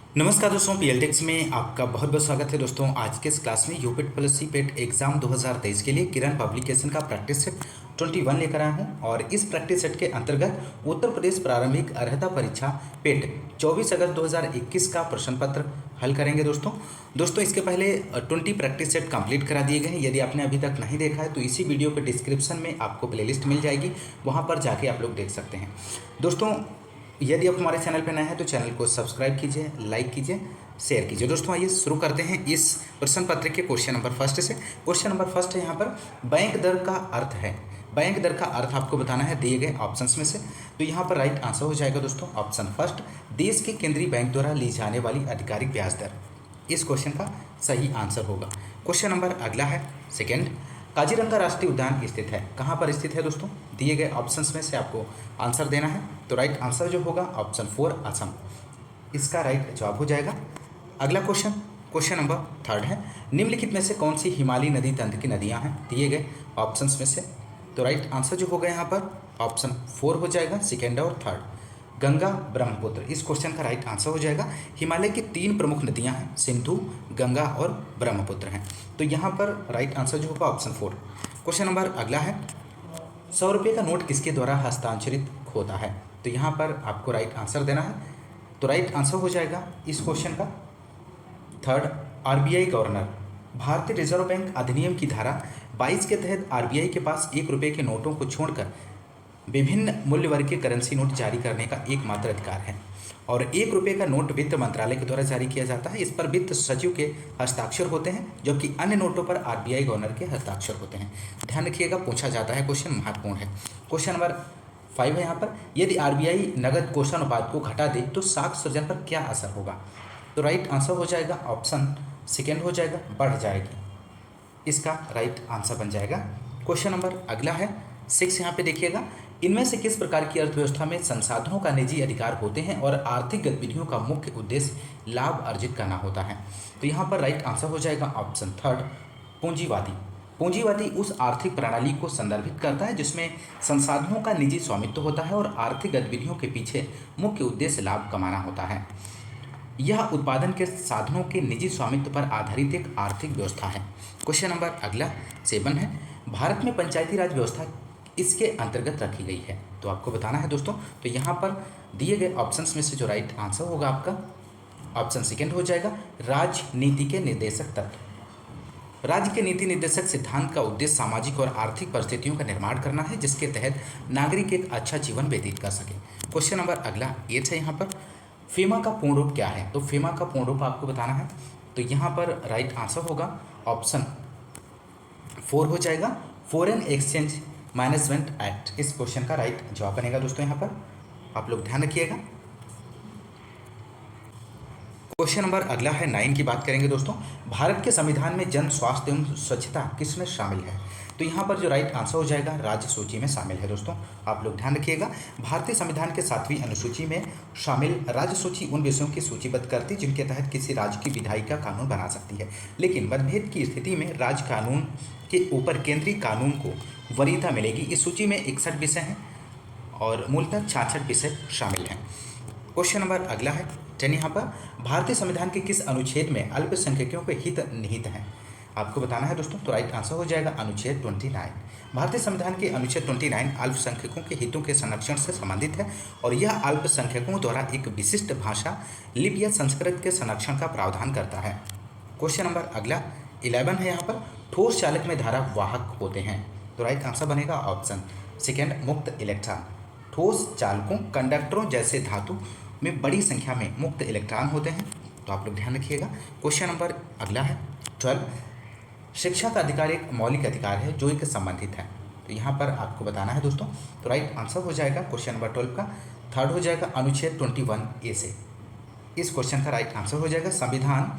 नमस्कार दोस्तों, पीएलटेक्स में आपका बहुत बहुत स्वागत है। दोस्तों आज के इस क्लास में यूपेट प्लस सीपेट एग्जाम 2023 के लिए किरण पब्लिकेशन का प्रैक्टिस सेट 21 लेकर आया हूं और इस प्रैक्टिस सेट के अंतर्गत उत्तर प्रदेश प्रारंभिक अर्हता परीक्षा पेट 24 अगस्त 2021 का प्रश्न पत्र हल करेंगे। दोस्तों इसके पहले 20 प्रैक्टिस सेट कंप्लीट करा दिए गए हैं। यदि आपने अभी तक नहीं देखा है तो इसी वीडियो के डिस्क्रिप्शन में आपको प्लेलिस्ट मिल जाएगी, वहाँ पर जाके आप लोग देख सकते हैं। दोस्तों यदि आप हमारे चैनल पर नए हैं तो चैनल को सब्सक्राइब कीजिए, लाइक कीजिए, शेयर कीजिए। दोस्तों आइए शुरू करते हैं इस प्रश्न पत्र के क्वेश्चन नंबर फर्स्ट से। क्वेश्चन नंबर फर्स्ट है यहाँ पर बैंक दर का अर्थ है। बैंक दर का अर्थ आपको बताना है दिए गए ऑप्शंस में से। तो यहाँ पर राइट आंसर हो जाएगा दोस्तों ऑप्शन फर्स्ट, देश के केंद्रीय बैंक द्वारा ली जाने वाली आधिकारिक ब्याज दर। इस क्वेश्चन का सही आंसर होगा। क्वेश्चन नंबर अगला है सेकेंड, काजीरंगा राष्ट्रीय उद्यान स्थित है। कहाँ पर स्थित है दोस्तों? दिए गए ऑप्शंस में से आपको आंसर देना है। तो राइट आंसर जो होगा ऑप्शन 4 असम, इसका राइट जवाब हो जाएगा। अगला क्वेश्चन, क्वेश्चन नंबर थर्ड है, निम्नलिखित में से कौन सी हिमालयी नदी तंत्र की नदियाँ हैं? दिए गए ऑप्शंस में से। तो राइट आंसर जो होगा यहाँ पर ऑप्शन 4 हो जाएगा, सेकेंड और थर्ड, गंगा ब्रह्मपुत्र। इस क्वेश्चन का राइट आंसर हो जाएगा। हिमालय की 3 प्रमुख नदियां हैं, सिंधु, गंगा और ब्रह्मपुत्र हैं। तो यहाँ पर राइट आंसर जो होगा ऑप्शन 4। क्वेश्चन नंबर अगला है, 100 रुपये का नोट किसके द्वारा हस्तांतरित होता है? तो यहाँ पर आपको राइट आंसर देना है। तो राइट आंसर हो जाएगा इस क्वेश्चन का थर्ड, आरबीआई गवर्नर। भारतीय रिजर्व बैंक अधिनियम की धारा 22 के तहत आरबीआई के पास 1 रुपये के नोटों को छोड़कर विभिन्न मूल्य वर्ग के करेंसी नोट जारी करने का एकमात्र अधिकार है और 1 रुपये का नोट वित्त मंत्रालय के द्वारा जारी किया जाता है। इस पर वित्त सचिव के हस्ताक्षर होते हैं, जबकि अन्य नोटों पर आरबीआई गवर्नर के हस्ताक्षर होते हैं। ध्यान रखिएगा, पूछा जाता है, क्वेश्चन महत्वपूर्ण है। क्वेश्चन नंबर 5 है यहाँ पर, यदि आरबीआई नगद कोष अनुपात को घटा दे तो साख सृजन पर क्या असर होगा? तो राइट आंसर हो जाएगा ऑप्शन सेकेंड हो जाएगा, बढ़ जाएगी। इसका राइट आंसर बन जाएगा। क्वेश्चन नंबर अगला है 6, यहाँ पे देखिएगा, इनमें से किस प्रकार की अर्थव्यवस्था में संसाधनों का निजी अधिकार होते हैं और आर्थिक गतिविधियों का मुख्य उद्देश्य लाभ अर्जित करना होता है? तो यहाँ पर राइट आंसर हो जाएगा ऑप्शन थर्ड, पूंजीवादी। पूंजीवादी उस आर्थिक प्रणाली को संदर्भित करता है जिसमें संसाधनों का निजी स्वामित्व होता है और आर्थिक गतिविधियों के पीछे मुख्य उद्देश्य लाभ कमाना होता है। यह उत्पादन के साधनों के निजी स्वामित्व पर आधारित एक आर्थिक व्यवस्था है। क्वेश्चन नंबर अगला 7 है, भारत में पंचायती राज व्यवस्था इसके अंतर्गत रखी गई है? तो आपको बताना है दोस्तों। तो यहाँ पर दिए गए ऑप्शंस में से जो राइट आंसर होगा आपका ऑप्शन सेकेंड हो जाएगा, राजनीति के निर्देशक तत्व। राज्य के नीति निर्देशक सिद्धांत का उद्देश्य सामाजिक और आर्थिक परिस्थितियों का निर्माण करना है जिसके तहत नागरिक एक अच्छा जीवन व्यतीत कर सके। क्वेश्चन नंबर अगला 8 है यहाँ पर, फेमा का पूर्ण रूप क्या है? तो फेमा का पूर्ण रूप आपको बताना है। तो यहाँ पर राइट आंसर होगा ऑप्शन 4 हो जाएगा, फॉरेन एक्सचेंज मैनेजमेंट एक्ट। इस क्वेश्चन का राइट जवाब बनेगा दोस्तों, यहाँ पर आप लोग ध्यान रखिएगा। क्वेश्चन नंबर अगला है 9 की बात करेंगे दोस्तों, भारत के संविधान में जन स्वास्थ्य एवं स्वच्छता किसमें शामिल है? तो यहाँ पर जो राइट आंसर हो जाएगा राज्य सूची में शामिल है। दोस्तों आप लोग ध्यान रखिएगा, भारतीय संविधान के 7वीं अनुसूची में शामिल राज्य सूची उन विषयों की सूचीबद्ध करती है जिनके तहत किसी राज्य की विधायिका कानून बना सकती है, लेकिन मतभेद की स्थिति में राज्य कानून के ऊपर केंद्रीय कानून को वरीयता मिलेगी। इस सूची में 61 विषय हैं और मूलतः 66 विषय शामिल हैं। क्वेश्चन नंबर अगला है 10, यहाँ पर भारतीय संविधान के किस अनुच्छेद में अल्पसंख्यकों के हित निहित हैं? आपको बताना है दोस्तों। तो राइट आंसर हो जाएगा अनुच्छेद 29। भारतीय संविधान के अनुच्छेद 29 अल्पसंख्यकों के हितों के संरक्षण से संबंधित है और यह अल्पसंख्यकों द्वारा एक विशिष्ट भाषा, लिपि या संस्कृत के संरक्षण का प्रावधान करता है। क्वेश्चन नंबर अगला 11 है यहाँ पर, ठोस चालक में धारा वाहक होते हैं? तो राइट आंसर बनेगा ऑप्शन सेकेंड, मुक्त इलेक्ट्रॉन। ठोस चालकों कंडक्टरों जैसे धातु में बड़ी संख्या में मुक्त इलेक्ट्रॉन होते हैं। तो आप लोग ध्यान रखिएगा। क्वेश्चन नंबर अगला है 12, शिक्षा का अधिकार एक मौलिक अधिकार है जो एक संबंधित है? तो यहाँ पर आपको बताना है दोस्तों। तो राइट आंसर हो जाएगा क्वेश्चन नंबर 12 का थर्ड हो जाएगा, अनुच्छेद 21A से। इस क्वेश्चन का राइट आंसर हो जाएगा, संविधान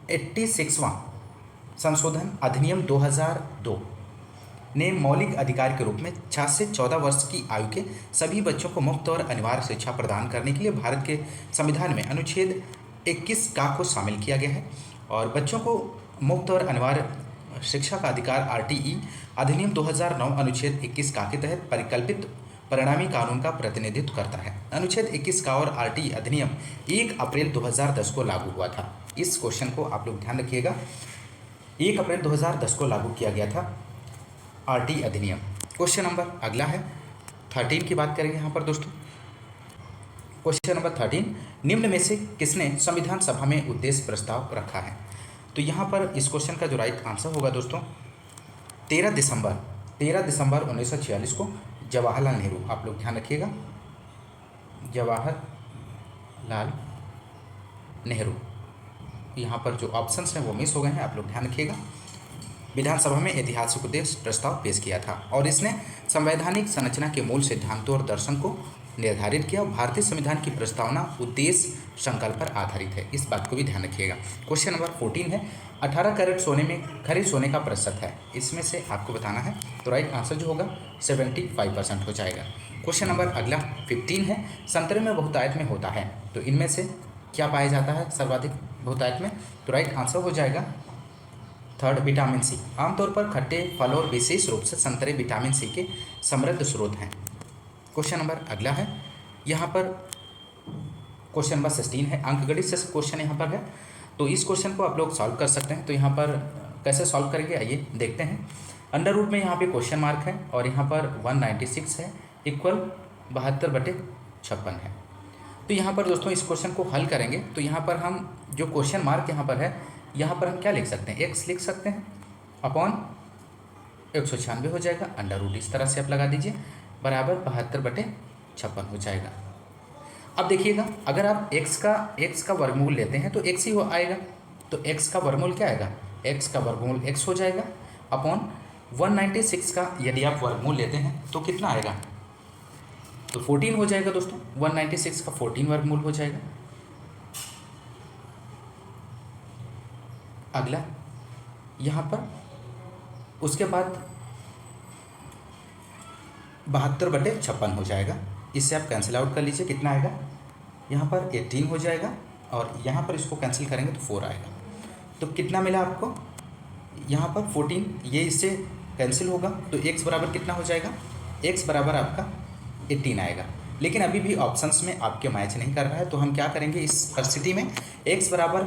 86वां संशोधन अधिनियम 2002 ने मौलिक अधिकार के रूप में 6 से 14 वर्ष की आयु के सभी बच्चों को मुफ्त और अनिवार्य शिक्षा प्रदान करने के लिए भारत के संविधान में अनुच्छेद 21 का को शामिल किया गया है और बच्चों को मुफ्त और अनिवार्य शिक्षा का अधिकार आरटीई अधिनियम 2009 अनुच्छेद 21 का के तहत परिकल्पित परिणामी कानून का प्रतिनिधित्व करता है? अनुच्छेद 21 का और आरटी अधिनियम 1 अप्रैल 2010 को लागू हुआ था। इस क्वेश्चन को आप लोग ध्यान रखिएगा। 1 अप्रैल 2010 को लागू किया गया था आरटी अधिनियम। क्वेश्चन नंबर अगला है 13 की बात करेंगे यहाँ पर दोस्तों। क्वेश्चन नंबर 13, निम्न में से किसने संविधान सभा में उद्देश्य प्रस्ताव रखा है? तो यहाँ पर इस क्वेश्चन का जो राइट आंसर होगा दोस्तों 13 दिसंबर 1946 को जवाहरलाल नेहरू। आप लोग ध्यान रखिएगा, जवाहरलाल नेहरू। यहाँ पर जो ऑप्शंस हैं वो मिस हो गए हैं, आप लोग ध्यान रखिएगा। विधानसभा में ऐतिहासिक उद्देश्य प्रस्ताव पेश किया था और इसने संवैधानिक संरचना के मूल सिद्धांतों और दर्शन को निर्धारित किया। भारतीय संविधान की प्रस्तावना उद्देश्य संकल्प पर आधारित है, इस बात को भी ध्यान रखिएगा। क्वेश्चन नंबर 14 है 18 कैरेट सोने में खरे सोने का प्रतिशत है, इसमें से आपको बताना है। तो राइट आंसर जो होगा 75% हो जाएगा। क्वेश्चन नंबर अगला 15 है संतरे में बहुतायत में होता है, तो इनमें से क्या पाया जाता है सर्वाधिक बहुतायत में? तो राइट आंसर हो जाएगा 3 विटामिन सी। आमतौर पर खट्टे फल और विशेष रूप से संतरे विटामिन सी के समृद्ध स्रोत हैं। क्वेश्चन नंबर अगला है यहाँ पर क्वेश्चन नंबर 16 है, अंकगणित से क्वेश्चन यहाँ पर है, तो इस क्वेश्चन को आप लोग सॉल्व कर सकते हैं। तो यहाँ पर कैसे सॉल्व करेंगे आइए देखते हैं। अंडर रूट में यहाँ पे क्वेश्चन मार्क है और यहाँ पर 196 है इक्वल 72/56 है। तो यहाँ पर दोस्तों इस क्वेश्चन को हल करेंगे तो यहाँ पर हम जो क्वेश्चन मार्क यहाँ पर है, यहाँ पर हम क्या लिख सकते हैं, x लिख सकते हैं अपॉन 196 हो जाएगा। अंडर रूट इस तरह से आप लगा दीजिए बराबर 72/56 हो जाएगा। अब देखिएगा अगर आप x का वर्गमूल लेते हैं तो x ही हो आएगा, तो x का वर्गमूल क्या आएगा, x का वर्गमूल x हो जाएगा अपॉन 196 का यदि आप वर्गमूल लेते हैं तो कितना आएगा, तो 14 हो जाएगा दोस्तों। 196 का 14 वर्गमूल हो जाएगा। अगला यहाँ पर उसके बाद 72/56 हो जाएगा, इससे आप कैंसिल आउट कर लीजिए, कितना आएगा यहाँ पर 18 हो जाएगा और यहाँ पर इसको कैंसिल करेंगे तो 4 आएगा। तो कितना मिला आपको यहाँ पर 14, ये इससे कैंसिल होगा तो x बराबर कितना हो जाएगा, x बराबर आपका 18 आएगा। लेकिन अभी भी ऑप्शंस में आपके मैच नहीं कर रहा है, तो हम क्या करेंगे इस परिस्थिति में, x बराबर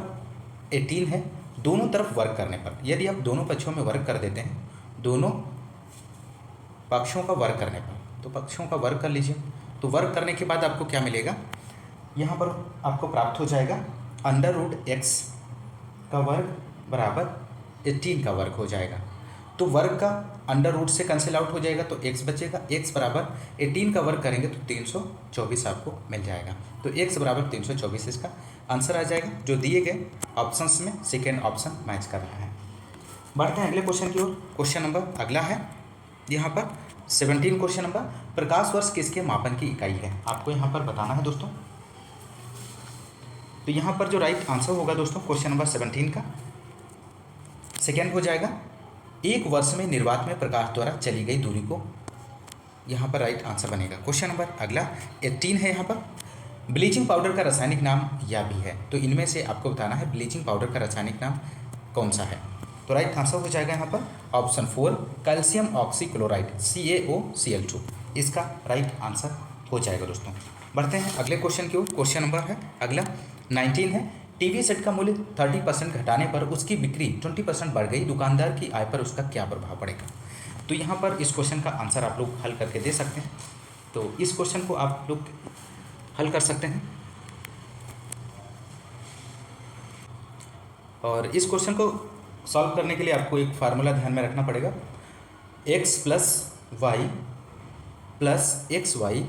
18 है, दोनों तरफ वर्क करने पर यदि आप दोनों पक्षों में वर्क कर देते हैं, दोनों पक्षों का वर्क करने पर, तो पक्षों का वर्क कर लीजिए, तो वर्क करने के बाद आपको क्या मिलेगा, यहाँ पर आपको प्राप्त हो जाएगा अंडर रूट x का वर्ग बराबर 18 का वर्ग हो जाएगा। तो वर्ग का अंडर रूट से कैंसिल आउट हो जाएगा तो x बचेगा, x बराबर 18 का वर्ग करेंगे तो 324 आपको मिल जाएगा। तो x बराबर 324 इसका आंसर आ जाएगा, जो दिए गए ऑप्शंस में सेकेंड ऑप्शन मैच कर रहा है। बढ़ते हैं अगले क्वेश्चन की ओर। क्वेश्चन नंबर अगला है यहाँ पर 17 क्वेश्चन नंबर, प्रकाश वर्ष किसके मापन की इकाई है, आपको यहाँ पर बताना है दोस्तों। तो यहाँ पर जो राइट आंसर होगा दोस्तों क्वेश्चन नंबर 17 का सेकेंड हो जाएगा, एक वर्ष में निर्वात में प्रकाश द्वारा चली गई दूरी को, यहाँ पर राइट आंसर बनेगा। क्वेश्चन नंबर अगला 18 है, यहाँ पर ब्लीचिंग पाउडर का रासायनिक नाम या भी है, तो इनमें से आपको बताना है ब्लीचिंग पाउडर का रासायनिक नाम कौन सा है। तो राइट आंसर हो जाएगा यहाँ पर ऑप्शन 4 कैल्शियम ऑक्सीक्लोराइड CaOCl2, इसका राइट आंसर हो जाएगा दोस्तों। बढ़ते हैं अगले क्वेश्चन की ओर। क्वेश्चन नंबर है अगला 19 है, टीवी सेट का मूल्य 30% घटाने पर उसकी बिक्री 20% बढ़ गई, दुकानदार की आय पर उसका क्या प्रभाव पड़ेगा। तो यहाँ पर इस क्वेश्चन का आंसर आप लोग हल करके दे सकते हैं, तो इस क्वेश्चन को आप लोग हल कर सकते हैं और इस क्वेश्चन को सॉल्व करने के लिए आपको एक फार्मूला ध्यान में रखना पड़ेगा, x + y + xy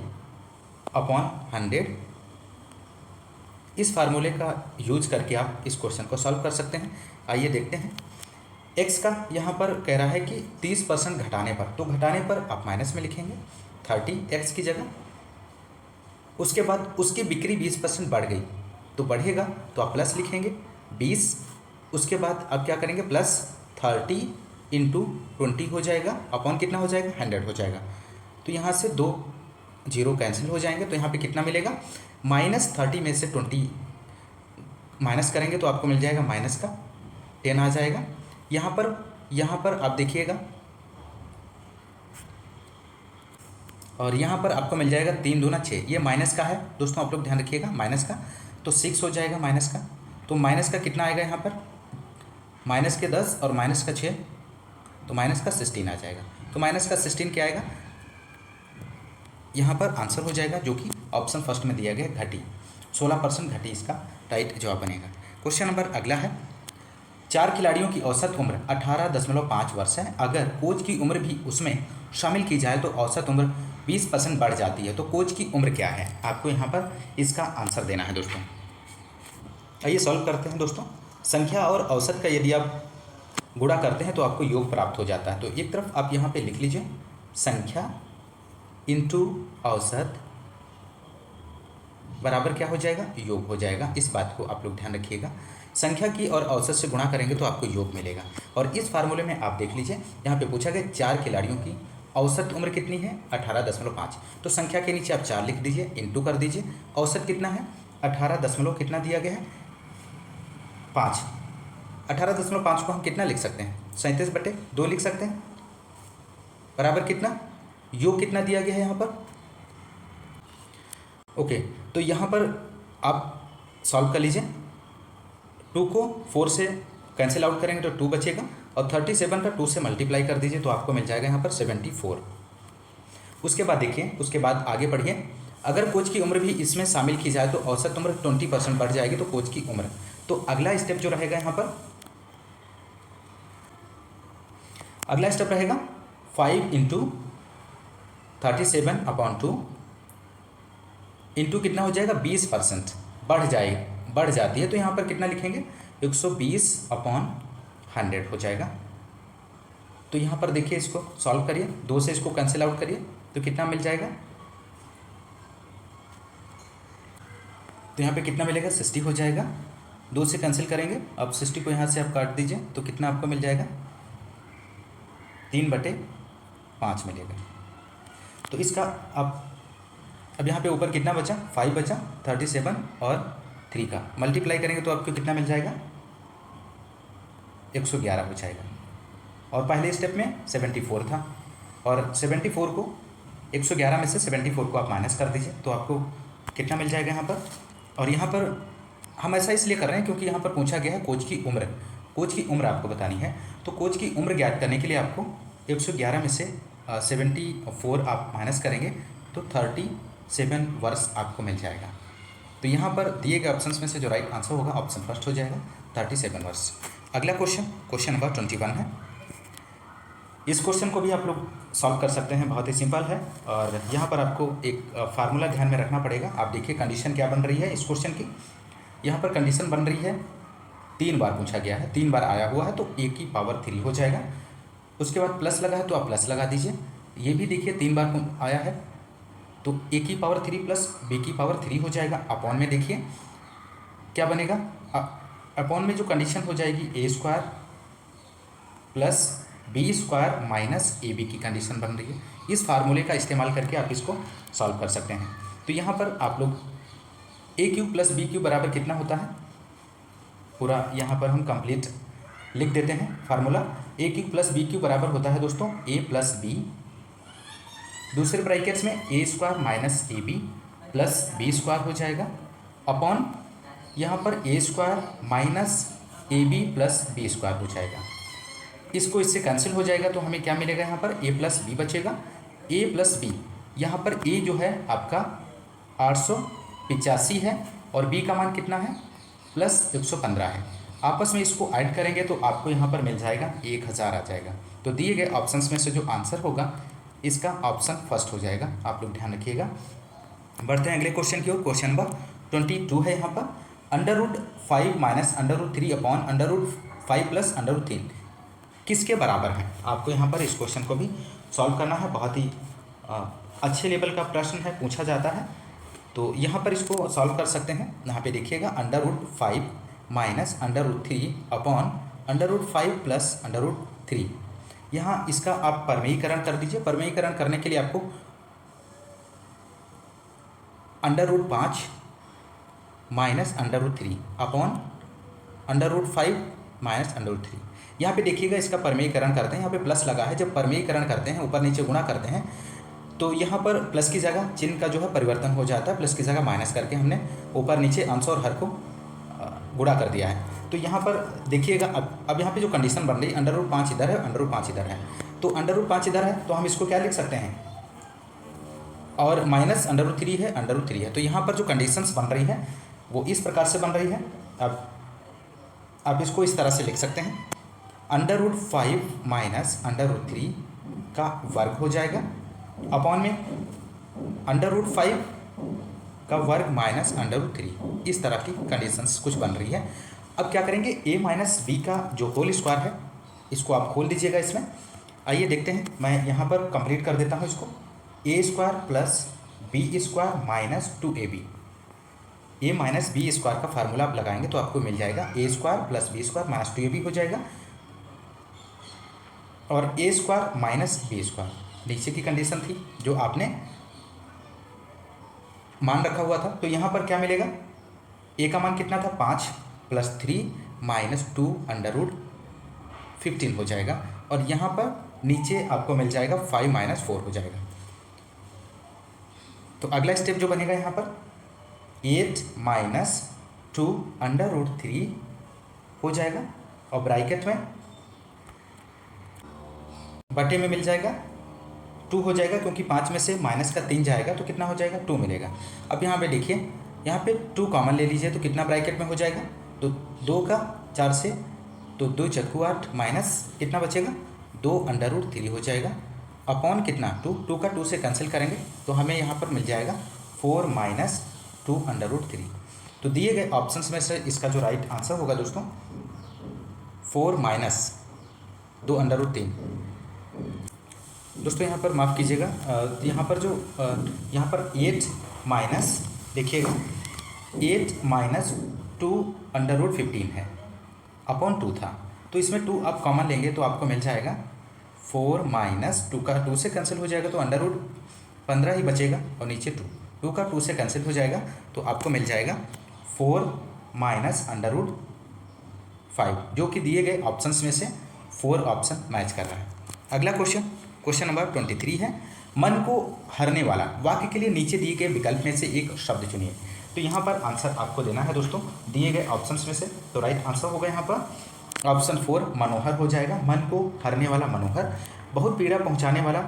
अपॉन 100। इस फार्मूले का यूज करके आप इस क्वेश्चन को सॉल्व कर सकते हैं। आइए देखते हैं। x का यहाँ पर कह रहा है कि 30% घटाने पर, तो घटाने पर आप माइनस में लिखेंगे 30x की जगह, उसके बाद उसकी बिक्री 20% बढ़ गई तो बढ़ेगा तो आप प्लस लिखेंगे 20, उसके बाद आप क्या करेंगे प्लस 30 × 20 हो जाएगा अपॉन कितना हो जाएगा 100 हो जाएगा। तो यहाँ से 2 0 कैंसिल हो जाएंगे, तो यहाँ पे कितना मिलेगा, -30 में से 20 माइनस करेंगे तो आपको मिल जाएगा माइनस का 10 आ जाएगा। यहाँ पर आप देखिएगा और यहाँ पर आपको मिल जाएगा 3 दूना 6। ये माइनस का है दोस्तों, आप लोग ध्यान रखिएगा माइनस का, तो 6 हो जाएगा माइनस का। तो माइनस का कितना आएगा यहाँ पर, माइनस के 10 और माइनस का 6, तो माइनस का 16 आ जाएगा। तो माइनस का 16 क्या आएगा, यहाँ पर आंसर हो जाएगा जो कि ऑप्शन फर्स्ट में दिया गया घटी, 16% घटी इसका राइट जवाब बनेगा। क्वेश्चन नंबर अगला है, 4 खिलाड़ियों की औसत उम्र 18.5 वर्ष है। अगर कोच की उम्र भी उसमें शामिल की जाए तो औसत उम्र 20% बढ़ जाती है। तो कोच की उम्र क्या है, आपको यहाँ पर इसका आंसर देना है दोस्तों। आइए सॉल्व करते हैं दोस्तों। संख्या और औसत का यदि आप गुणा करते हैं तो आपको योग प्राप्त हो जाता है। तो एक तरफ आप यहाँ पे लिख लीजिए संख्या इंटू औसत बराबर क्या हो जाएगा, योग हो जाएगा। इस बात को आप लोग ध्यान रखिएगा, संख्या की और औसत से गुणा करेंगे तो आपको योग मिलेगा। और इस फार्मूले में आप देख लीजिए, यहाँ पे पूछा गया 4 खिलाड़ियों की औसत उम्र कितनी है, 18.5। तो संख्या के नीचे आप 4 लिख दीजिए, इंटू कर दीजिए, औसत कितना है 18 दशमलव कितना दिया गया है 5। 18.5 को हम कितना लिख सकते हैं, 37/2 लिख सकते हैं, बराबर कितना, योग कितना दिया गया है यहाँ पर। ओके, तो यहाँ पर आप सॉल्व कर लीजिए। 2 को 4 से कैंसिल आउट करेंगे तो 2 बचेगा, और 37 का 2 से मल्टीप्लाई कर दीजिए तो आपको मिल जाएगा यहाँ पर 74। उसके बाद देखिए, उसके बाद आगे बढ़िए, अगर कोच की उम्र भी इसमें शामिल की जाए तो औसत उम्र 20% बढ़ जाएगी। तो कोच की उम्र, तो अगला स्टेप जो रहेगा यहाँ पर, अगला स्टेप रहेगा 5 इंटू 37/2 इंटू कितना हो जाएगा 20% बढ़ जाती है। तो यहाँ पर कितना लिखेंगे 120/100 हो जाएगा। तो यहाँ पर देखिए, इसको सॉल्व करिए, 2 से इसको कैंसिल आउट करिए तो कितना मिल जाएगा, तो यहाँ पे कितना मिलेगा 60 हो जाएगा। 2 से कैंसिल करेंगे, अब 60 को यहाँ से आप काट दीजिए तो कितना आपको मिल जाएगा 3/5 मिलेगा। तो इसका अब यहाँ पे ऊपर कितना बचा, 5 बचा, 37 और 3 का मल्टीप्लाई करेंगे तो आपको कितना मिल जाएगा 111 हो जाएगा। और पहले स्टेप में 74 था, और 74 को 111 में से 74 को आप माइनस कर दीजिए तो आपको कितना मिल जाएगा यहाँ पर। और यहाँ पर हम ऐसा इसलिए कर रहे हैं क्योंकि यहाँ पर पूछा गया है कोच की उम्र, कोच की उम्र आपको बतानी है। तो कोच की उम्र ज्ञात करने के लिए आपको 111 में से 74 आप माइनस करेंगे तो 37 वर्ष आपको मिल जाएगा। तो यहाँ पर दिए गए ऑप्शंस में से जो राइट आंसर होगा ऑप्शन फर्स्ट हो जाएगा 37 वर्ष। अगला क्वेश्चन नंबर 21 है। इस क्वेश्चन को भी आप लोग सॉल्व कर सकते हैं, बहुत ही सिंपल है। और यहाँ पर आपको एक फार्मूला ध्यान में रखना पड़ेगा। आप देखिए कंडीशन क्या बन रही है इस क्वेश्चन की, यहाँ पर कंडीशन बन रही है 3 बार पूछा गया है, 3 बार आया हुआ है तो a की पावर 3 हो जाएगा। उसके बाद प्लस लगा है तो आप प्लस लगा दीजिए। ये भी देखिए 3 बार आया है तो a की पावर 3 प्लस b की पावर 3 हो जाएगा। अपॉन में देखिए क्या बनेगा, अपॉन में जो कंडीशन हो जाएगी a² plus b² minus ab की कंडीशन बन रही है। इस फार्मूले का इस्तेमाल करके आप इसको सॉल्व कर सकते हैं। तो यहाँ पर आप लोग a³ प्लस b³ बराबर कितना होता है, पूरा यहाँ पर हम कंप्लीट लिख देते हैं फार्मूला। a³ प्लस b³ बराबर होता है दोस्तों a प्लस b, दूसरे ब्रैकेट्स में a² minus ab plus b² हो जाएगा, अपॉन यहाँ पर a² minus ab plus b² हो जाएगा। इसको इससे कैंसिल हो जाएगा तो हमें क्या मिलेगा, यहाँ पर a प्लस b बचेगा। a प्लस b, यहाँ पर a जो है आपका 885 है और b का मान कितना है प्लस 115 है। आपस में इसको ऐड करेंगे तो आपको यहाँ पर मिल जाएगा 1000 आ जाएगा। तो दिए गए ऑप्शंस में से जो आंसर होगा इसका ऑप्शन फर्स्ट हो जाएगा, आप लोग ध्यान रखिएगा। बढ़ते हैं अगले क्वेश्चन की ओर। क्वेश्चन नंबर 22 है यहाँ पर, √5 माइनस √3 अपॉन √5 प्लस √3 किसके बराबर है। आपको यहाँ पर इस क्वेश्चन को भी सॉल्व करना है, बहुत ही अच्छे लेवल का प्रश्न है, पूछा जाता है। तो यहाँ पर इसको सॉल्व कर सकते हैं। यहाँ पे देखिएगा √5 माइनस √3 अपॉन √5 प्लस √3, यहाँ इसका आप परमेयीकरण कर दीजिए। परमेयीकरण करने के लिए आपको √5 माइनस √3 अपॉन √5 माइनस √3, यहाँ पे देखिएगा इसका परमेयीकरण करते हैं। यहाँ पे प्लस लगा है, जब परमेयीकरण करते हैं ऊपर नीचे गुणा करते हैं तो यहाँ पर प्लस की जगह चिन्ह का जो है परिवर्तन हो जाता है, प्लस की जगह माइनस करके हमने ऊपर नीचे अंश और हर को गुणा कर दिया है। तो यहाँ पर देखिएगा, अब यहाँ पे जो कंडीशन बन रही है, √5 इधर है, √5 इधर है, तो √5 इधर है तो हम इसको क्या लिख सकते हैं, और माइनस √3 है, √3 है। तो यहाँ पर जो कंडीशंस बन रही है वो इस प्रकार से बन रही है। अब आप इसको इस तरह से लिख सकते हैं, √5 माइनस √3 का वर्ग हो जाएगा अपॉन में √5 का वर्ग माइनस √3। इस तरह की कंडीशंस कुछ बन रही है। अब क्या करेंगे, a माइनस बी का जो होल स्क्वायर है इसको आप खोल दीजिएगा इसमें। आइए देखते हैं, मैं यहाँ पर कंप्लीट कर देता हूँ इसको। a² plus b² minus 2ab, a minus B square का फार्मूला आप लगाएंगे तो आपको मिल जाएगा a² plus b² minus 2ab हो जाएगा, और a² माइनस b²। नीचे की कंडीशन थी जो आपने मान रखा हुआ था, तो यहाँ पर क्या मिलेगा, a का मान कितना था 5 प्लस 3 माइनस 2 √15 हो जाएगा, और यहाँ पर नीचे आपको मिल जाएगा 5 माइनस 4 हो जाएगा। तो अगला स्टेप जो बनेगा यहाँ पर 8 माइनस 2 √3 हो जाएगा, और ब्रैकेट में बटे में मिल जाएगा 2 हो जाएगा, क्योंकि 5 में से माइनस का 3 जाएगा तो कितना हो जाएगा 2 मिलेगा। अब यहाँ पे देखिए, यहाँ पे 2 कॉमन ले लीजिए तो कितना ब्रैकेट में हो जाएगा, तो 2 का 4 से, तो 2 × 8 माइनस कितना बचेगा 2 √3 हो जाएगा, अपॉन कितना 2 का 2 से कैंसिल करेंगे तो हमें यहाँ पर मिल जाएगा 4 माइनस 2 √3। तो दिए गए ऑप्शंस में से इसका जो राइट आंसर होगा दोस्तों 4 माइनस 2 √3। दोस्तों यहाँ पर माफ़ कीजिएगा, यहाँ पर जो यहाँ पर 8 माइनस, देखिएगा 8 माइनस 2 √15 है, अपॉन 2 था, तो इसमें 2 आप कॉमन लेंगे तो आपको मिल जाएगा 4 माइनस 2 का 2 से कैंसिल हो जाएगा तो √15 ही बचेगा, और नीचे 2 का 2 से कैंसिल हो जाएगा तो आपको मिल जाएगा 4 माइनस √5, जो कि दिए गए ऑप्शंस में से 4 ऑप्शन मैच कर रहा है। अगला क्वेश्चन नंबर 23 है, मन को हरने वाला वाक्य के लिए नीचे दिए गए विकल्प में से एक शब्द चुनिए। तो यहाँ पर आंसर आपको देना है दोस्तों दिए गए ऑप्शंस में से। तो राइट आंसर होगा यहाँ पर ऑप्शन 4 मनोहर हो जाएगा। मन को हरने वाला मनोहर बहुत पीड़ा पहुँचाने वाला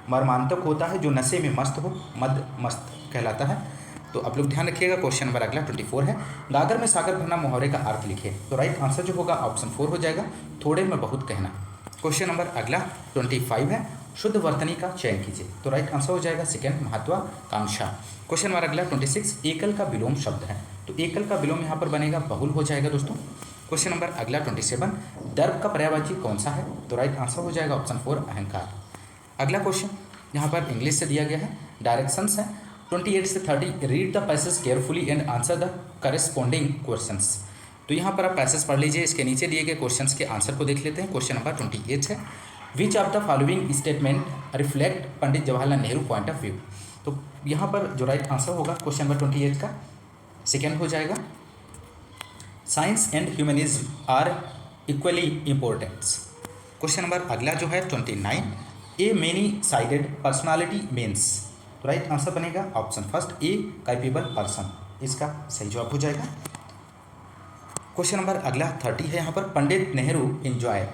मर्मांतक होता है, जो नशे में मस्त हो मद मस्त कहलाता है। तो आप लोग ध्यान रखिएगा। क्वेश्चन नंबर अगला 24 है, गागर में सागर भरना मुहावरे का अर्थ लिखिए। तो राइट आंसर जो होगा ऑप्शन 4 हो जाएगा, थोड़े में बहुत कहना। क्वेश्चन नंबर अगला 25 है, शुद्ध वर्तनी का चयन कीजिए। तो राइट आंसर हो जाएगा सेकंड महत्वाकांक्षा। क्वेश्चन नंबर अगला 26, एकल का विलोम शब्द है। तो एकल का विलोम यहाँ पर बनेगा बहुल हो जाएगा दोस्तों। क्वेश्चन नंबर अगला 27, दर्प का पर्यायवाची कौन सा है। तो राइट आंसर हो जाएगा ऑप्शन 4 अहंकार। अगला क्वेश्चन यहाँ पर इंग्लिश से दिया गया है, डायरेक्शंस है 28 से 30, read the passage carefully and answer the corresponding questions. तो यहाँ पर आप पैसेज पढ़ लीजिए, इसके नीचे दिए गए क्वेश्चंस के आंसर को देख लेते हैं। क्वेश्चन नंबर 28 है, which of the following statement reflect Pandit Jawaharlal Nehru point of view. तो यहाँ पर जो राइट आंसर होगा क्वेश्चन नंबर 28 का सेकेंड हो जाएगा, science and humanism are equally importants. Question number अगला जो है 29, a many sided personality means. तो राइट आंसर बनेगा option first a capable person, इसका सही जवाब हो जाएगा। क्वेश्चन नंबर अगला 30 है, यहाँ पर पंडित नेहरू एंजॉय।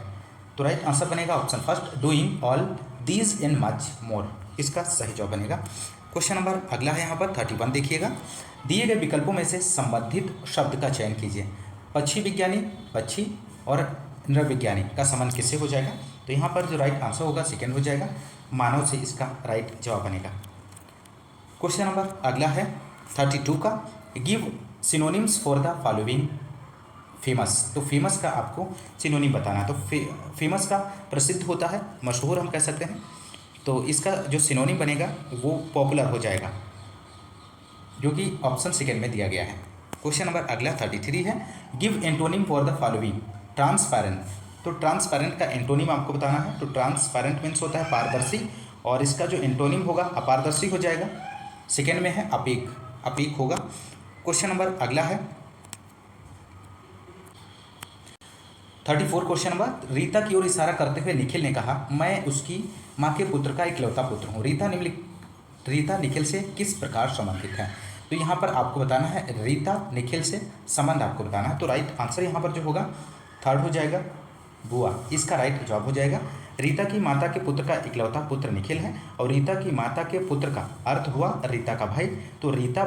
तो राइट आंसर बनेगा option first doing all these and much more, इसका सही जवाब बनेगा। क्वेश्चन नंबर अगला है यहाँ पर 31, देखिएगा, दिए गए विकल्पों में से संबंधित शब्द का चयन कीजिए। पक्षी विज्ञानी, पक्षी और नृविज्ञानी का संबंध किससे हो जाएगा। तो यहाँ पर जो राइट आंसर होगा सेकेंड हो जाएगा, मानव से इसका राइट जवाब बनेगा। क्वेश्चन नंबर अगला है 32 का, give synonyms for the following famous. तो फेमस का आपको सिनोनिम बताना है। तो फेमस का प्रसिद्ध होता है, मशहूर हम कह सकते हैं। तो इसका जो सिनोनिम बनेगा वो पॉपुलर हो जाएगा, जो कि ऑप्शन सेकेंड में दिया गया है। क्वेश्चन नंबर अगला 33 है, give antonym for the following transparent. तो ट्रांसपेरेंट का एंटोनिम आपको बताना है। तो ट्रांसपेरेंट मीन्स होता है पारदर्शी, और इसका जो एंटोनिम होगा अपारदर्शी हो जाएगा। सेकेंड में है अपीक, अपीक होगा। क्वेश्चन नंबर अगला है 34 क्वेश्चन नंबर, रीता की ओर इशारा करते हुए निखिल ने कहा, मैं उसकी माँ के पुत्र का इकलौता पुत्र हूँ। रीता रीता निखिल से किस प्रकार संबंधित है? तो यहाँ पर आपको बताना है रीता निखिल से संबंध आपको बताना है। तो राइट आंसर यहाँ पर जो होगा थर्ड हो जाएगा बुआ, इसका राइट जवाब हो जाएगा। रीता की माता के पुत्र का इकलौता पुत्र निखिल है और रीता की माता के पुत्र का अर्थ हुआ रीता का भाई, तो रीता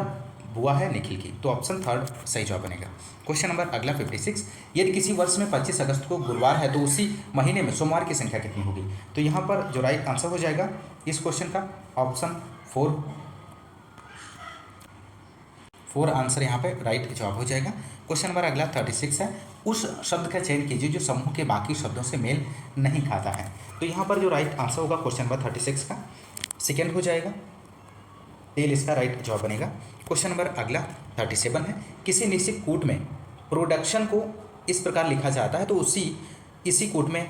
बुआ है निखिल की, तो ऑप्शन थर्ड सही जवाब बनेगा। क्वेश्चन नंबर अगला 56, यदि किसी वर्ष में 25 अगस्त को गुरुवार है तो उसी महीने में सोमवार की संख्या कितनी होगी? तो यहाँ पर जो राइट आंसर हो जाएगा इस क्वेश्चन का ऑप्शन फोर आंसर यहाँ पे राइट जवाब हो जाएगा। क्वेश्चन नंबर अगला 36 है, उस शब्द का चयन कीजिए जो समूह के बाकी शब्दों से मेल नहीं खाता है। तो यहाँ पर जो राइट आंसर होगा क्वेश्चन नंबर 36 का सेकेंड हो जाएगा, टेल इसका राइट जवाब बनेगा। क्वेश्चन नंबर अगला 37 है, किसी निश्चित कूट में प्रोडक्शन को इस प्रकार लिखा जाता है तो इसी कूट में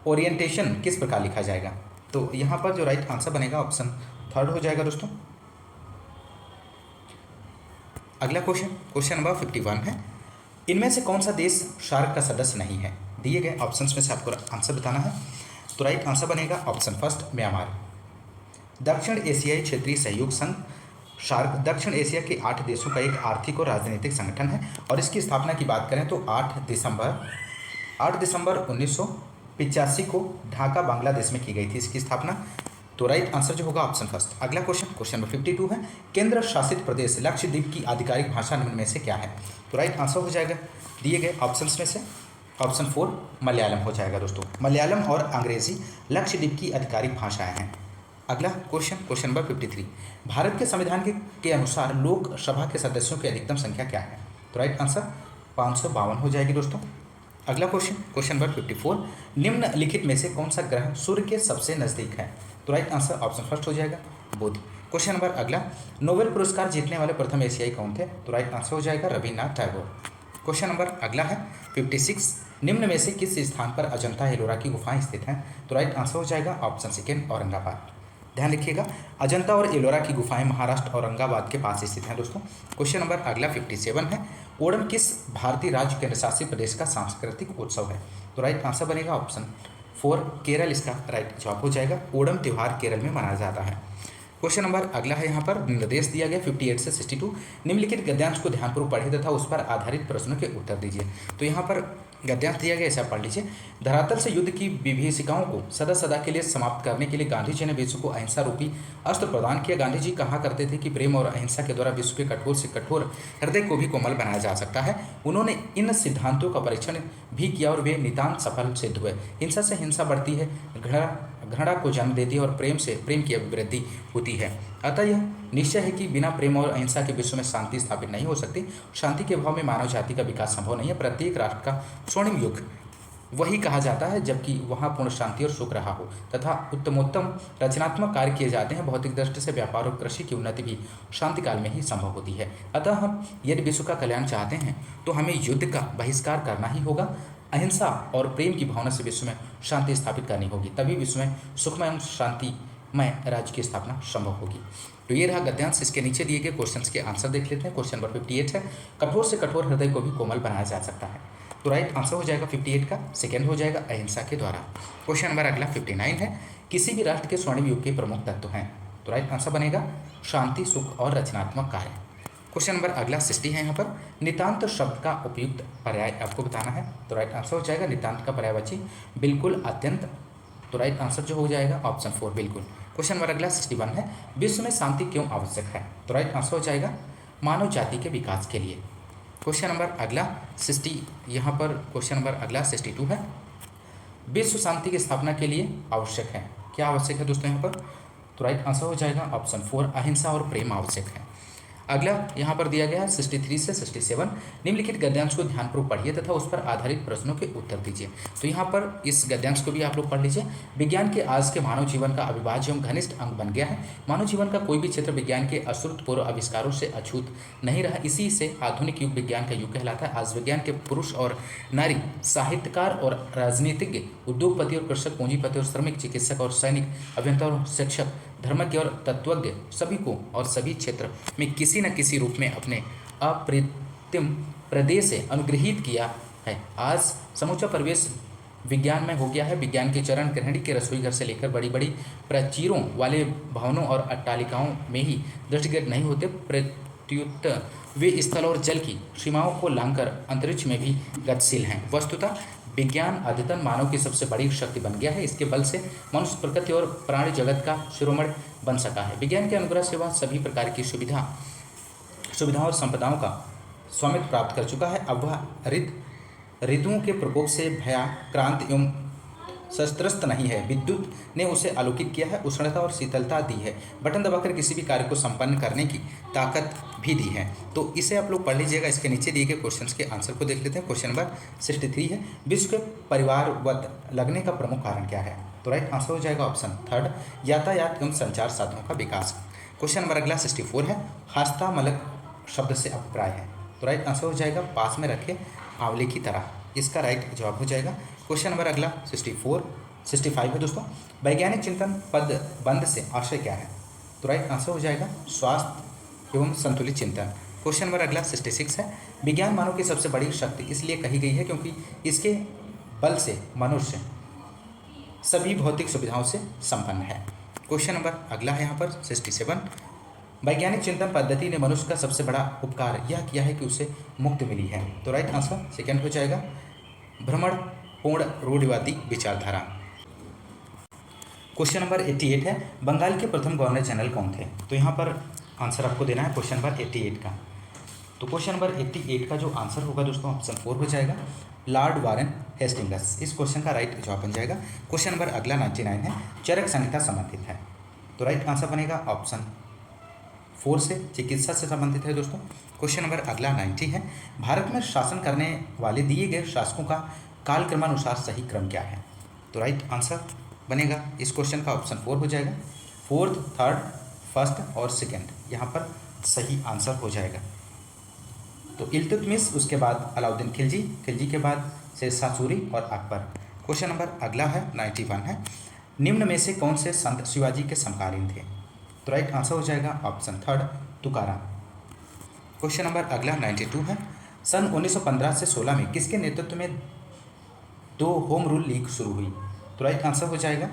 ओरिएंटेशन किस प्रकार लिखा जाएगा? तो यहाँ पर जो राइट आंसर बनेगा ऑप्शन थर्ड हो जाएगा दोस्तों। अगला क्वेश्चन नंबर 51 है, इनमें से कौन सा देश सार्क का सदस्य नहीं है? दिए गए ऑप्शंस में से आपको आंसर बताना है। तो राइट आंसर बनेगा ऑप्शन फर्स्ट म्यांमार। दक्षिण एशियाई क्षेत्रीय सहयोग संघ सार्क दक्षिण एशिया के 8 देशों का एक आर्थिक और राजनीतिक संगठन है और इसकी स्थापना की बात करें तो 8 दिसंबर 1985 को ढाका बांग्लादेश में की गई थी इसकी स्थापना। तो राइट आंसर जो होगा ऑप्शन फर्स्ट। अगला क्वेश्चन नंबर 52 है, केंद्र शासित प्रदेश लक्षद्वीप की आधिकारिक भाषा निम्न में से क्या है? तो राइट आंसर हो जाएगा दिए गए ऑप्शंस में से ऑप्शन 4 मलयालम हो जाएगा दोस्तों। मलयालम और अंग्रेजी लक्षद्वीप की आधिकारिक भाषाएं हैं। अगला क्वेश्चन नंबर 53, भारत के संविधान के अनुसार लोकसभा के सदस्यों की अधिकतम संख्या क्या है? तो राइट आंसर 552 हो जाएगी दोस्तों। अगला क्वेश्चन नंबर 54, निम्नलिखित में से कौन सा ग्रह सूर्य के सबसे नजदीक है? तो राइट आंसर ऑप्शन फर्स्ट हो जाएगा बुध। क्वेश्चन नंबर अगला, नोबेल पुरस्कार जीतने वाले प्रथम एशियाई कौन थे? तो राइट आंसर हो जाएगा रविन्द्रनाथ टैगोर। क्वेश्चन नंबर अगला है 56, निम्न में से किस स्थान पर अजंता एलोरा की गुफाएं स्थित हैं? तो राइट आंसर हो जाएगा ऑप्शन सेकेंड औरंगाबाद। ध्यान रखिएगा अजंता और एलोरा की गुफाएं महाराष्ट्र औरंगाबाद के पास स्थित हैं दोस्तों। क्वेश्चन नंबर अगला 57 है, ओणम किस भारतीय राज्य केंद्र शासित प्रदेश का सांस्कृतिक उत्सव है? तो राइट आंसर बनेगा ऑप्शन 4 केरल, इसका राइट जवाब हो जाएगा। ओणम त्यौहार केरल में मनाया जाता है। क्वेश्चन नंबर अगला है यहाँ पर निर्देश दिया गया 58 से 62, निम्नलिखित गद्यांश को ध्यानपूर्वक पढ़िए तथा उस पर आधारित प्रश्नों के उत्तर दीजिए। तो यहाँ पर गद्यांश दिया गया ऐसा पढ़ लीजिए, धरातल से युद्ध की विभीषिकाओं को सदा सदा के लिए समाप्त करने के लिए गांधी जी ने विश्व को अहिंसा रूपी अस्त्र प्रदान किया। गांधी जी कहा करते थे कि प्रेम और अहिंसा के द्वारा विश्व के कठोर से कठोर हृदय को भी कोमल बनाया जा सकता है। उन्होंने इन सिद्धांतों का परीक्षण भी किया और वे नितांत सफल सिद्ध हुए। हिंसा से हिंसा बढ़ती है, घृणा को जन्म देती है और प्रेम से प्रेम की अभिवृद्धि होती है। अतः यह निश्चय है कि बिना प्रेम और अहिंसा के विश्व में शांति स्थापित नहीं हो सकती। शांति के अभाव में मानव जाति का विकास संभव नहीं है। प्रत्येक राष्ट्र का स्वर्णिम युग वही कहा जाता है जबकि वहाँ पूर्ण शांति और सुख रहा हो तथा उत्तमोत्तम रचनात्मक कार्य किए जाते हैं। भौतिक दृष्टि से व्यापार और कृषि की उन्नति भी शांति काल में ही संभव होती है। अतः हम यदि विश्व का कल्याण चाहते हैं तो हमें युद्ध का बहिष्कार करना ही होगा। अहिंसा और प्रेम की भावना से विश्व में शांति स्थापित करनी होगी, तभी विश्व में सुखमय एवं शांतिमय राज्य की स्थापना संभव होगी। तो ये रहा गद्यांश। इसके नीचे दिए गए क्वेश्चंस के आंसर देख लेते हैं। क्वेश्चन नंबर 58 है, कठोर से कठोर हृदय को भी कोमल बनाया जा सकता है। तो राइट आंसर हो जाएगा 58 का सेकेंड हो जाएगा अहिंसा के द्वारा। क्वेश्चन नंबर अगला 59 है, किसी भी राष्ट्र के स्वर्णिम युग के प्रमुख तत्व हैं? तो राइट आंसर बनेगा शांति, सुख और रचनात्मक कार्य। क्वेश्चन नंबर अगला 60 है, यहाँ पर नितांत शब्द का उपयुक्त पर्याय आपको बताना है। तो राइट आंसर हो जाएगा नितांत का पर्यायवाची बिल्कुल, अत्यंत। तो राइट आंसर जो हो जाएगा ऑप्शन 4 बिल्कुल। क्वेश्चन नंबर अगला 61 है, विश्व में शांति क्यों आवश्यक है? तो राइट आंसर हो जाएगा मानव जाति के विकास के लिए। क्वेश्चन नंबर अगला 62 है, विश्व शांति की स्थापना के लिए आवश्यक है। क्या आवश्यक है दोस्तों यहाँ पर? तो राइट आंसर हो जाएगा ऑप्शन 4 अहिंसा और प्रेम आवश्यक है। अगला यहाँ पर दिया गया है 63 से 67, निम्नलिखित गद्यांश को ध्यानपूर्वक पढ़िए तथा उस पर आधारित प्रश्नों के उत्तर दीजिए। तो यहाँ पर इस गद्यांश को भी आप लोग पढ़ लीजिए। विज्ञान के आज के मानव जीवन का अविभाज्य एवं घनिष्ठ अंग बन गया है। मानव जीवन का कोई भी क्षेत्र विज्ञान के अश्रुतपूर्व आविष्कारों से अछूत नहीं रहा। इसी से आधुनिक युग विज्ञान का युग कहलाता है। आज विज्ञान के पुरुष और नारी, साहित्यकार और राजनीतिज्ञ, उद्योगपति और कृषक, पूंजीपति और श्रमिक, चिकित्सक और सैनिक, अभियंता और शिक्षक, धर्मज्ञ और तत्वज्ञ सभी को और सभी क्षेत्र में किसी न किसी रूप में अपने अप्रतिम प्रदेश से अनुग्रहित किया है। आज समूचा परिवेश विज्ञान में हो गया है विज्ञान के चरण गृहिणी के रसोई घर से लेकर बड़ी बड़ी प्राचीरों वाले भवनों और अट्टालिकाओं में ही दृष्टिगत नहीं होते, प्रत्युत वे स्थल और जल की सीमाओं को लांघकर अंतरिक्ष में भी गतिशील हैं। वस्तुतः विज्ञान अद्यतन मानव की सबसे बड़ी शक्ति बन गया है। इसके बल से मनुष्य प्रकृति और प्राणी जगत का शिरोमणि बन सका है। विज्ञान के अनुग्रह से वह सभी प्रकार की सुविधाओं और संपदाओं का स्वामित्व प्राप्त कर चुका है। अब वह ऋतुओं के प्रकोप से भयाक्रांत एवं शस्त्रस्त नहीं है। विद्युत ने उसे आलोकित किया है, उष्णता और शीतलता दी है, बटन दबाकर किसी भी कार्य को संपन्न करने की ताकत भी दी है। तो इसे आप लोग पढ़ लीजिएगा। इसके नीचे दिए गए क्वेश्चंस के आंसर को देख लेते हैं। क्वेश्चन नंबर 63 है, विश्व के परिवारवत लगने का प्रमुख कारण क्या है? तो राइट आंसर हो जाएगा ऑप्शन थर्ड, यातायात एवं संचार साधनों का विकास। क्वेश्चन नंबर अगला 64 है, हास्ता मलक शब्द से अभिप्राय है। तो राइट आंसर हो जाएगा पास में रखे आंवले की तरह, इसका राइट जवाब हो जाएगा। क्वेश्चन नंबर अगला 65 है दोस्तों, वैज्ञानिक चिंतन पद बंद से आशय क्या है? तो राइट आंसर हो जाएगा स्वास्थ्य एवं संतुलित चिंतन। क्वेश्चन नंबर अगला 66 है, विज्ञान मानव की सबसे बड़ी शक्ति इसलिए कही गई है क्योंकि इसके बल से मनुष्य सभी भौतिक सुविधाओं से संपन्न है। क्वेश्चन नंबर अगला है यहाँ पर 67, वैज्ञानिक चिंतन पद्धति ने मनुष्य का सबसे बड़ा उपकार यह किया है कि उसे मुक्ति मिली है। तो राइट आंसर सेकंड हो जाएगा, भ्रमण पूर्ण रूढ़िवादी विचारधारा। क्वेश्चन नंबर 88 है, बंगाल के प्रथम गवर्नर जनरल कौन थे? तो यहाँ पर आंसर आपको देना है क्वेश्चन नंबर 88 का। तो क्वेश्चन नंबर 88 का जो आंसर होगा दोस्तों ऑप्शन 4 हो जाएगा, लॉर्ड वारेन हेस्टिंग्स। इस क्वेश्चन का राइट जवाब बन जाएगा। क्वेश्चन नंबर अगला 99 है, चरक संहिता संबंधित है। तो राइट आंसर बनेगा ऑप्शन 4 से, चिकित्सा से संबंधित है दोस्तों। क्वेश्चन नंबर अगला 90 है, भारत में शासन करने वाले दिए गए शासकों का कालक्रमानुसार सही क्रम क्या है? तो राइट आंसर बनेगा इस क्वेश्चन का ऑप्शन 4 हो जाएगा, फोर्थ, थर्ड, फर्स्ट और सेकेंड यहाँ पर सही आंसर हो जाएगा। तो इल्तुतमिश, उसके बाद अलाउद्दीन खिलजी, खिलजी के बाद शेरशाह सूरी और अकबर। क्वेश्चन नंबर अगला है 91 है, निम्न में से कौन से संत शिवाजी के समकालीन थे? तो राइट आंसर हो जाएगा option third, Tukaram. Question number अगला 92 है, सन 1915 से 16 में किसके नेतृत्व में 2 होम रूल लीग शुरू हुई? तो राइट आंसर हो जाएगा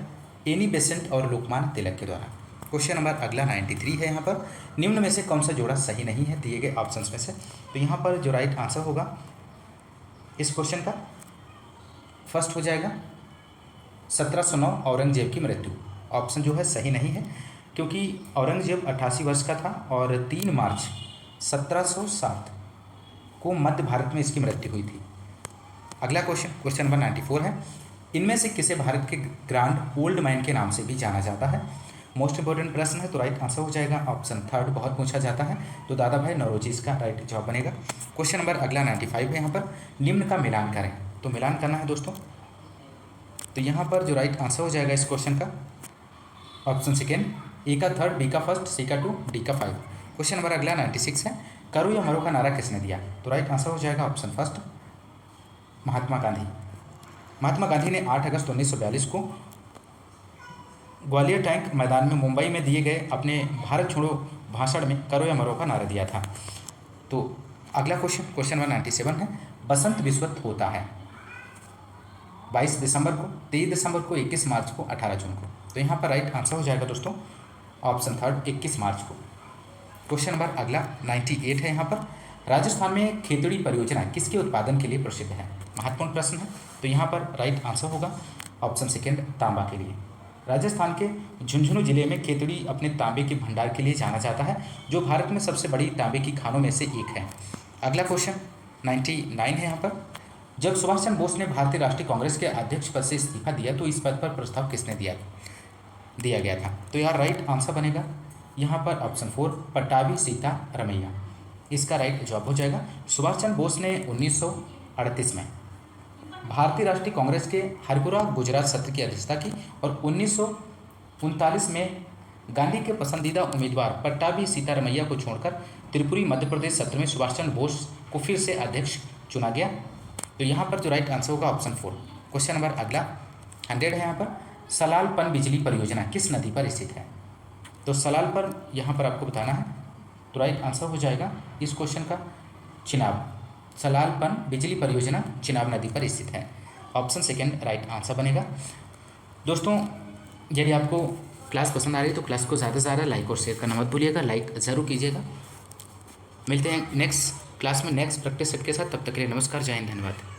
एनी बेसेंट और लोकमान्य तिलक के द्वारा। क्वेश्चन नंबर अगला 93 है, यहाँ पर निम्न में से कौन सा जोड़ा सही नहीं है दिए गए ऑप्शंस में से? तो यहाँ पर जो राइट आंसर होगा इस क्वेश्चन का फर्स्ट हो जाएगा 1709 औरंगजेब की मृत्यु। ऑप्शन जो है सही नहीं है क्योंकि औरंगजेब 88 वर्ष का था और 3 मार्च 1707 को मध्य भारत में इसकी मृत्यु हुई थी। अगला क्वेश्चन नंबर 94 है, इनमें से किसे भारत के ग्रांड ओल्ड मैन के नाम से भी जाना जाता है? मोस्ट इंपॉर्टेंट प्रश्न है। तो राइट आंसर हो जाएगा ऑप्शन थर्ड, बहुत पूछा जाता है। तो दादा भाई नौरोजी इसका राइट जवाब बनेगा। क्वेश्चन नंबर अगला 95 है, यहाँ पर निम्न का मिलान करें। तो मिलान करना है दोस्तों, तो यहाँ पर जो राइट आंसर हो जाएगा इस क्वेश्चन का ऑप्शन सेकेंड, ए का थर्ड, बी का फर्स्ट, सी का 2, डी का 5। क्वेश्चन नंबर अगला 96 है, करो या मरो का नारा किसने दिया? तो राइट आंसर हो जाएगा ऑप्शन फर्स्ट, महात्मा गांधी। महात्मा गांधी ने 8 अगस्त 1942 को ग्वालियर टैंक मैदान में मुंबई में दिए गए अपने भारत छोड़ो भाषण में करो या मरो का नारा दिया था। तो अगला क्वेश्चन नंबर 97 है, बसंत विश्वत होता है 22 दिसंबर को, 23 दिसंबर को, 21 मार्च को, 18 जून को। तो यहाँ पर राइट आंसर हो जाएगा दोस्तों ऑप्शन थर्ड, 21 मार्च को। क्वेश्चन नंबर अगला 98 है, यहाँ पर राजस्थान में खेतड़ी परियोजना किसके उत्पादन के लिए प्रसिद्ध है? महत्वपूर्ण प्रश्न है। तो यहाँ पर राइट आंसर होगा ऑप्शन सेकेंड, तांबा के लिए। राजस्थान के झुंझुनू जिले में खेतड़ी अपने तांबे के भंडार के लिए जाना जाता है, जो भारत में सबसे बड़ी तांबे की खानों में से एक है। अगला क्वेश्चन 99 है, यहाँ पर जब सुभाष चंद्र बोस ने भारतीय राष्ट्रीय कांग्रेस के अध्यक्ष पद से इस्तीफा दिया तो इस पद पर प्रस्ताव किसने दिया गया था? तो यार राइट आंसर बनेगा यहाँ पर ऑप्शन 4, पट्टाभी सीतारमैया। इसका राइट जवाब हो जाएगा। सुभाष चंद्र बोस ने 1938 में भारतीय राष्ट्रीय कांग्रेस के हरपुरा गुजरात सत्र की अध्यक्षता की और 1939 में गांधी के पसंदीदा उम्मीदवार पट्टाभी सीतारमैया को छोड़कर त्रिपुरी मध्य प्रदेश सत्र में सुभाष चंद्र बोस को फिर से अध्यक्ष चुना गया। तो यहाँ पर जो राइट आंसर होगा ऑप्शन 4। क्वेश्चन नंबर अगला 100 है, यहाँ पर सलाल पन बिजली परियोजना किस नदी पर स्थित है? तो सलाल पर यहाँ पर आपको बताना है। तो राइट आंसर हो जाएगा इस क्वेश्चन का चिनाब। सलाल पन बिजली परियोजना चिनाब नदी पर स्थित है। ऑप्शन सेकेंड राइट आंसर बनेगा। दोस्तों यदि आपको क्लास पसंद आ रही है तो क्लास को ज़्यादा से ज़्यादा लाइक और शेयर करना मत भूलिएगा, लाइक ज़रूर कीजिएगा। मिलते हैं नेक्स्ट क्लास में नेक्स्ट प्रैक्टिस सेट के साथ, तब तक के लिए नमस्कार, जय हिंद, धन्यवाद।